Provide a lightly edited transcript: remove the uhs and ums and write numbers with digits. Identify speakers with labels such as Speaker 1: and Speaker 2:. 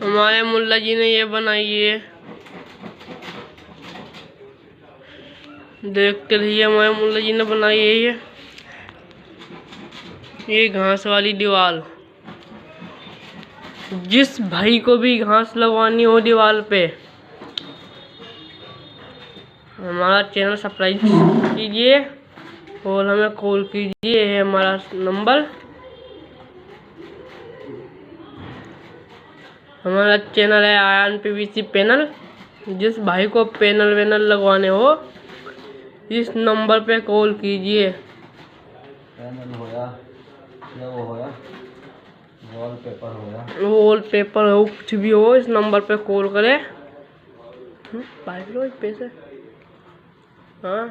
Speaker 1: हमारे मुल्ला जी ने ये बनाई है, देखते रहिए। हमारे मुल्ला जी ने बनाई है ये घास वाली दीवार। जिस भाई को भी घास लगवानी हो दीवार पे, हमारा चैनल सब्सक्राइब कीजिए और हमें कॉल कीजिए। ये है हमारा नंबर। हमारा चैनल है आयन पीवीसी पैनल। जिस भाई को पैनल वैनल लगवाने हो, इस नंबर पे कॉल कीजिए।
Speaker 2: पैनल होया या वो होया वॉलपेपर होया,
Speaker 1: वॉलपेपर हो, कुछ भी हो, इस नंबर पे कॉल करें। पैसे हाँ।